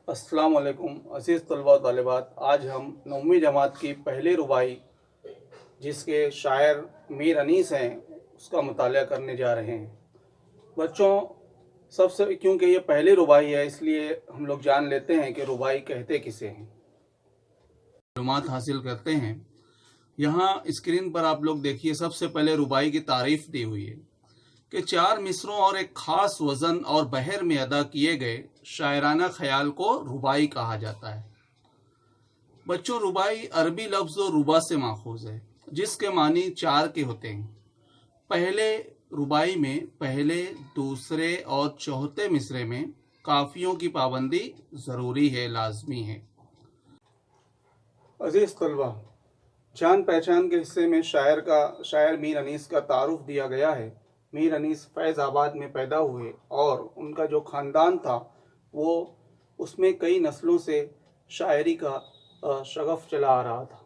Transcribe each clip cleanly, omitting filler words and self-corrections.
अस्सलाम वालेकुम अज़ीज़ तलबा व तालिबात। आज हम 9वीं जमात की पहली रुबाई जिसके शायर मीर अनीस हैं उसका मुताला करने जा रहे हैं। बच्चों, सबसे क्योंकि ये पहली रुबाई है इसलिए हम लोग जान लेते हैं कि रुबाई कहते किसे हैं, मालूमात हासिल करते हैं। यहाँ स्क्रीन पर आप लोग देखिए, सबसे पहले रुबाई की तारीफ दी हुई है कि 4 मिसरों और एक खास वज़न और बहर में अदा किए गए शायराना ख्याल को रुबाई कहा जाता है। बच्चों, रुबाई अरबी लफ्ज़ रुबा से माखूज़ है जिसके मानी 4 के होते हैं। पहले रुबाई में पहले, दूसरे और चौथे मिसरे में काफियों की पाबंदी ज़रूरी है, लाजमी है। अजीज़ तलबा, जान पहचान के हिस्से में शायर मीर अनीस का तारुफ दिया गया है। मीर अनीस फैज़ाबाद में पैदा हुए और उनका जो ख़ानदान था वो उसमें कई नस्लों से शायरी का शगफ चला आ रहा था।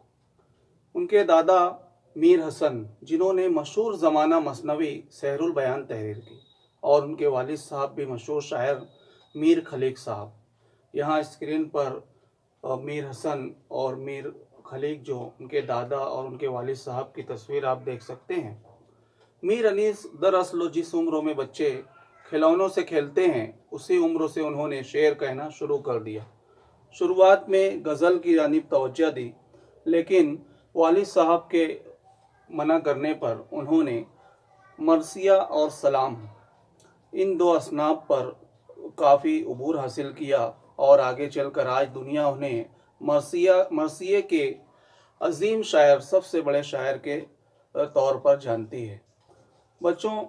उनके दादा मीर हसन, जिन्होंने मशहूर ज़माना मसनवी सहरुल बयान तहरीर की, और उनके वालिद साहब भी मशहूर शायर मीर खलीक साहब। यहाँ स्क्रीन पर मीर हसन और मीर खलीक, जो उनके दादा और उनके वालिद साहब की तस्वीर आप देख सकते हैं। मीर अनीस दरअसल जिस उम्र में बच्चे खिलौनों से खेलते हैं उसी उम्र से उन्होंने शेर कहना शुरू कर दिया। शुरुआत में गज़ल की जानिब तवज्जो दी, लेकिन वालिद साहब के मना करने पर उन्होंने मरसिया और सलाम, इन दो असनाफ पर काफ़ी अबूर हासिल किया और आगे चलकर आज दुनिया उन्हें मरसिए के अजीम शायर, सबसे बड़े शायर के तौर पर जानती है। बच्चों,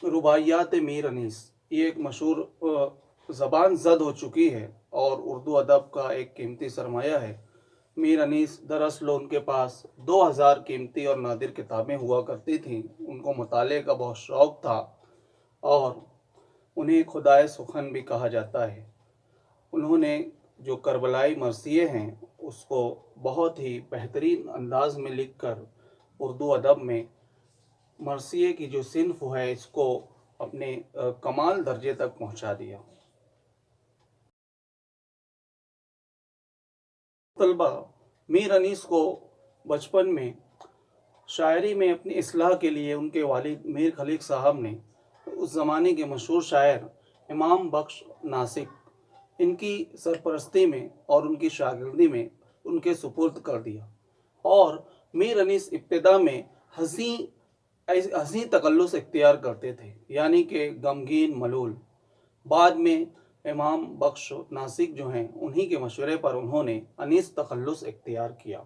रुबाइयात मीर अनीस ये एक मशहूर ज़बान ज़द हो चुकी है और उर्दू अदब का एक कीमती सरमाया है। मीर अनीस दरअसल उनके पास 2000 कीमती और नादिर किताबें हुआ करती थीं। उनको मुताले का बहुत शौक़ था और उन्हें खुदाए सुखन भी कहा जाता है। उन्होंने जो करबलाई मरसिए हैं उसको बहुत ही बेहतरीन अंदाज में लिखकर उर्दू अदब में मरसिए की जो सिन्फ है इसको अपने कमाल दर्जे तक पहुंचा दिया। तलबा, मीर अनीस को बचपन में शायरी में अपनी इस्लाह के लिए उनके वालिद मीर खलीक साहब ने उस ज़माने के मशहूर शायर इमाम बख्श नासिक, इनकी सरपरस्ती में और उनकी शागिर्दी में उनके सुपुर्द कर दिया। और मीर अनीस इब्तिदा में हंसी तकल्लुस इख्तियार करते थे, यानी कि गमगीन मलूल। बाद में इमाम बख्श नासिक जो हैं उन्हीं के मशवरे पर उन्होंने अनीस तखल्लुस इख्तियार किया।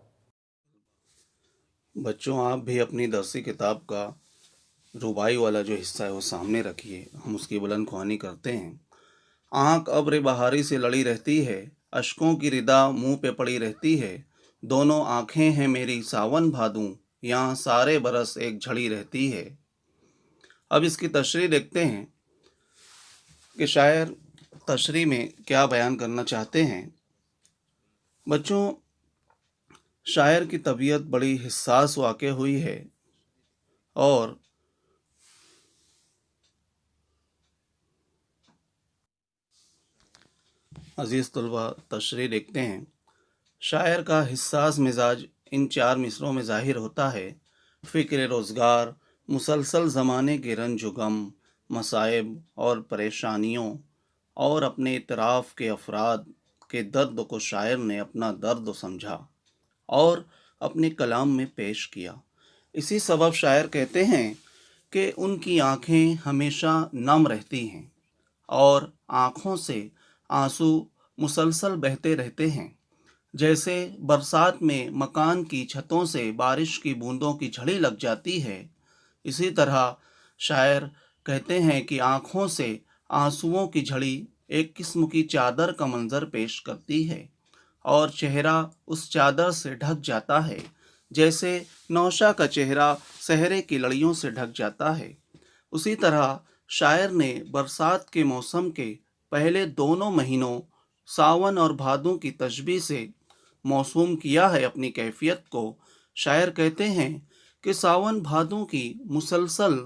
बच्चों, आप भी अपनी दरसी किताब का रुबाई वाला जो हिस्सा है वो सामने रखिए, हम उसकी बुलंद ख्वानी करते हैं। आँख अब्र बहारी से लड़ी रहती है, अश्कों की रिदा मुंह पे पड़ी रहती है, दोनों आँखें हैं मेरी सावन भादू, यहाँ सारे बरस एक झड़ी रहती है। अब इसकी तशरीह देखते हैं कि शायर तशरीह में क्या बयान करना चाहते हैं। बच्चों, शायर की तबीयत बड़ी हिस्सास वाक़ हुई है और अज़ीज़ तलबा, तशरीह देखते हैं। शायर का हिस्सास मिजाज इन 4 मिसरों में ज़ाहिर होता है। फ़िक्र रोज़गार, मुसलसल ज़माने के रंज गम, मसाइब और परेशानियों और अपने इतराफ़ के अफराद के दर्द को शायर ने अपना दर्द समझा और अपने कलाम में पेश किया। इसी सबब शायर कहते हैं कि उनकी आँखें हमेशा नम रहती हैं और आँखों से आंसू मुसलसल बहते रहते हैं। जैसे बरसात में मकान की छतों से बारिश की बूंदों की झड़ी लग जाती है, इसी तरह शायर कहते हैं कि आँखों से आंसुओं की झड़ी एक किस्म की चादर का मंजर पेश करती है और चेहरा उस चादर से ढक जाता है, जैसे नौशा का चेहरा सहरे की लड़ियों से ढक जाता है। उसी तरह शायर ने बरसात के मौसम के पहले दोनों महीनों सावन और भादों की तशबीह से मौसूम किया है अपनी कैफियत को। शायर कहते हैं कि सावन भादों की मुसलसल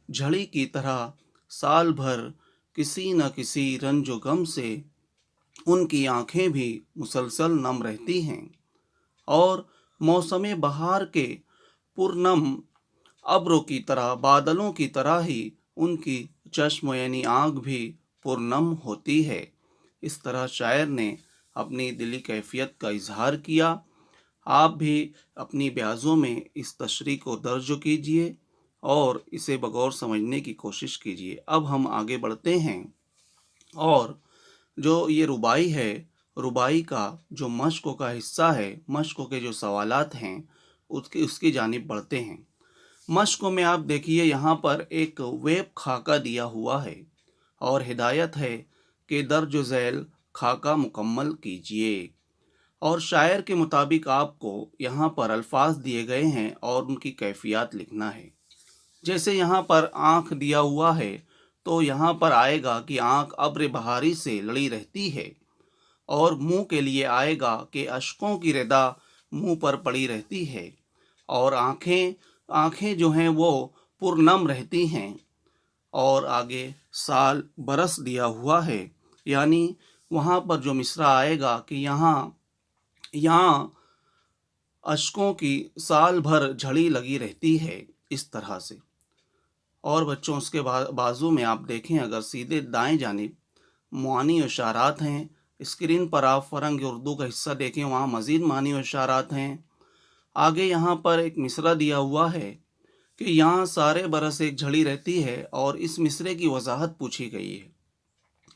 झड़ी की तरह साल भर किसी न किसी रंजो गम से उनकी आंखें भी मुसलसल नम रहती हैं और मौसम बहार के पुरनम अब्रों की तरह, बादलों की तरह ही उनकी चश्म यानी आँख भी पुरनम होती है। इस तरह शायर ने अपनी दिली कैफियत का इजहार किया। आप भी अपनी ब्याज़ों में इस तशरीह को दर्ज कीजिए और इसे बगौर समझने की कोशिश कीजिए। अब हम आगे बढ़ते हैं और जो ये रुबाई है, रुबाई का जो मश्क़ों का हिस्सा है, मश्क़ों के जो सवालात हैं, उसकी जानिब बढ़ते हैं। मश्क़ों में आप देखिए यहाँ पर एक वेब खाका दिया हुआ है और हिदायत है कि दर्ज ज़ैल खाका मुकम्मल कीजिए। और शायर के मुताबिक आपको यहाँ पर अल्फाज दिए गए हैं और उनकी कैफियत लिखना है। जैसे यहाँ पर आँख दिया हुआ है तो यहाँ पर आएगा कि आँख अब्र बहारी से लड़ी रहती है, और मुंह के लिए आएगा कि अश्कों की रिदा मुंह पर पड़ी रहती है, और आँखें आँखें जो हैं वो पुरनम रहती हैं। और आगे साल बरस दिया हुआ है, यानी वहाँ पर जो मिसरा आएगा कि यहाँ अश्कों की साल भर झड़ी लगी रहती है, इस तरह से। और बच्चों उसके बाजू में आप देखें, अगर सीधे दाएं जानिब मानी इशारात हैं। स्क्रीन पर आप फ़रंग उर्दू का हिस्सा देखें, वहाँ मज़ीद मानी इशारात हैं। आगे यहाँ पर एक मिसरा दिया हुआ है कि यहाँ सारे बरस एक झड़ी रहती है, और इस मिसरे की वजाहत पूछी गई है।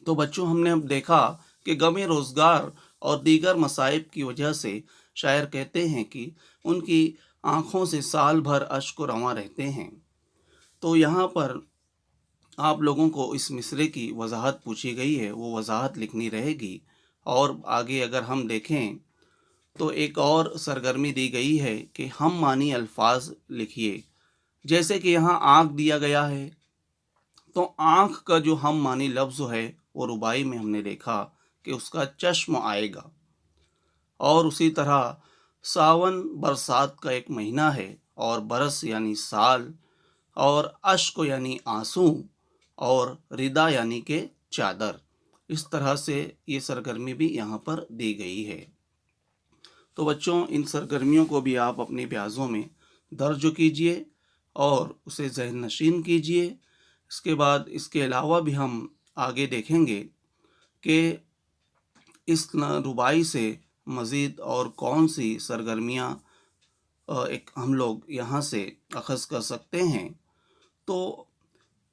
तो बच्चों हमने अब देखा कि गमे रोज़गार और दीगर मसाइब की वजह से शायर कहते हैं कि उनकी आँखों से साल भर अश्क रवां रहते हैं। तो यहाँ पर आप लोगों को इस मिसरे की वजाहत पूछी गई है, वो वजाहत लिखनी रहेगी। और आगे अगर हम देखें तो एक और सरगर्मी दी गई है कि हम मानी अल्फाज लिखिए। जैसे कि यहाँ आँख दिया गया है, तो आँख का जो हम मानी लफ्ज़ है वो रुबाई में हमने देखा कि उसका चश्म आएगा। और उसी तरह सावन बरसात का एक महीना है, और बरस यानी साल, और अश्क यानी आंसू, और रिदा यानी के चादर। इस तरह से ये सरगर्मी भी यहाँ पर दी गई है। तो बच्चों इन सरगर्मियों को भी आप अपनी ब्याज़ों में दर्ज कीजिए और उसे ज़हन नशीन कीजिए। इसके बाद इसके अलावा भी हम आगे देखेंगे कि इस रुबाई से मज़ीद और कौन सी सरगर्मियाँ एक हम लोग यहाँ से अखज़ कर सकते हैं। तो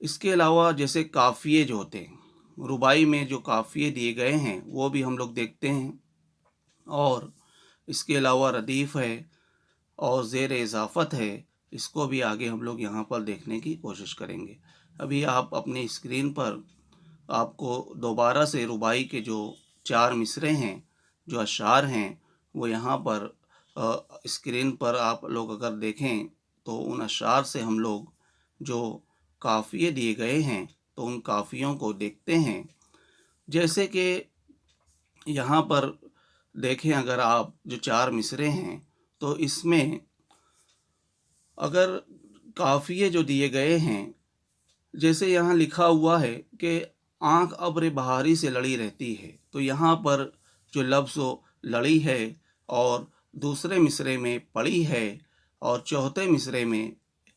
इसके अलावा जैसे काफ़िए जो होते हैं, रुबाई में जो काफ़िए दिए गए हैं वो भी हम लोग देखते हैं। और इसके अलावा रदीफ़ है और ज़ेर इज़ाफ़त है, इसको भी आगे हम लोग यहाँ पर देखने की कोशिश करेंगे। अभी आप अपनी स्क्रीन पर आपको दोबारा से रुबाई के जो 4 मिसरे हैं, जो अशार हैं, वो यहाँ पर स्क्रीन पर आप लोग अगर देखें तो उन अशार से हम लोग जो काफ़िए दिए गए हैं तो उन काफ़ियों को देखते हैं। जैसे कि यहाँ पर देखें, अगर आप जो 4 मिसरे हैं तो इसमें अगर काफ़िए जो दिए गए हैं, जैसे यहाँ लिखा हुआ है कि आँख अब्र बहारी से लड़ी रहती है, तो यहाँ पर जो लफ्ज़ लड़ी है, और दूसरे मिसरे में पड़ी है, और चौथे मिसरे में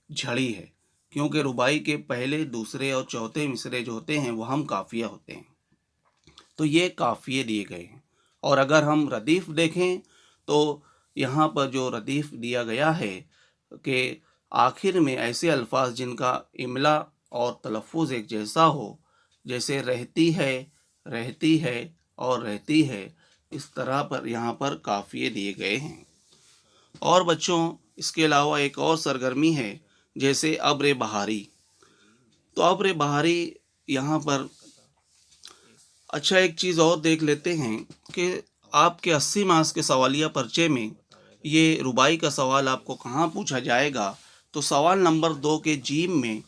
झड़ी है, क्योंकि रुबाई के पहले, दूसरे और चौथे मिसरे जो होते हैं वो हम काफ़िया होते हैं। तो ये काफ़िए दिए गए हैं। और अगर हम रदीफ़ देखें तो यहाँ पर जो रदीफ़ दिया गया है कि आखिर में ऐसे अल्फाज जिनका इमला और तलफ़ुज़ एक जैसा हो, जैसे रहती है और रहती है, इस तरह पर यहाँ पर काफ़िए दिए गए हैं। और बच्चों इसके अलावा एक और सरगर्मी है, जैसे अब्र बहारी। तो अब्र बहारी यहाँ पर अच्छा एक चीज़ और देख लेते हैं कि आपके 80 मार्क्स के सवालिया पर्चे में ये रुबाई का सवाल आपको कहाँ पूछा जाएगा। तो सवाल नंबर 2 के जीम में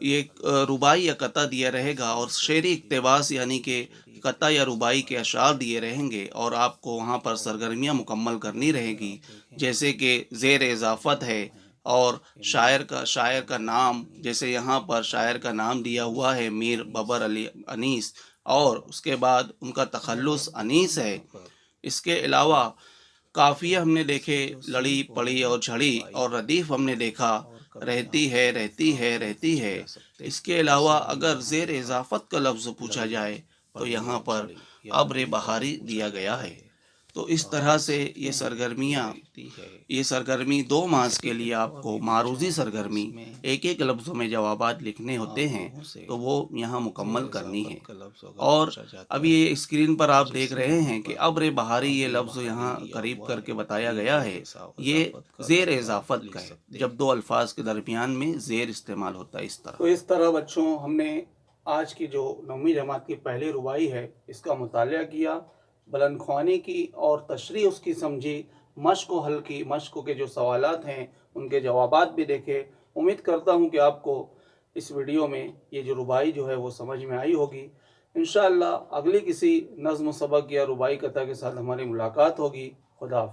ये रुबाई या कता दिया रहेगा, और शेरी इक़्तिबास यानी कि कता या रुबाई के अशार दिए रहेंगे, और आपको वहाँ पर सरगर्मियाँ मुकम्मल करनी रहेगी। जैसे कि ज़ेर इज़ाफ़त है, और शायर का नाम, जैसे यहाँ पर शायर का नाम दिया हुआ है मीर बबर अली अनीस, اور اس کے بعد ان کا تخلص انیس ہے۔ اس کے علاوہ قافیہ ہم نے دیکھے لڑی پڑی اور جھڑی، اور ردیف ہم نے دیکھا رہتی ہے رہتی ہے رہتی ہے۔ اس کے علاوہ اگر زیر اضافت کا لفظ پوچھا جائے تو یہاں پر ابر بہاری دیا گیا ہے۔ تو اس طرح سے یہ سرگرمی 2 ماس کے لیے آپ کو معروضی سرگرمی ایک ایک لفظوں میں جوابات لکھنے ہوتے ہیں، تو وہ یہاں مکمل کرنی ہے۔ اور اب یہ اسکرین پر آپ دیکھ رہے ہیں کہ ابر بہاری یہ لفظ یہاں قریب کر کے بتایا گیا ہے، یہ زیر اضافت کا ہے، جب 2 الفاظ کے درمیان میں زیر استعمال ہوتا ہے اس طرح۔ تو اس طرح بچوں ہم نے آج کی جو 9ویں جماعت کی پہلی رباعی ہے اس کا مطالعہ کیا، بلند خوانی کی اور تشریح اس کی سمجھی، مشق و حل کی، مشق کے جو سوالات ہیں ان کے جوابات بھی دیکھے۔ امید کرتا ہوں کہ آپ کو اس ویڈیو میں یہ جو رباعی جو ہے وہ سمجھ میں آئی ہوگی۔ انشاءاللہ اگلی کسی نظم و سبق یا رباعی قطع کے ساتھ ہماری ملاقات ہوگی۔ خدا حافظ۔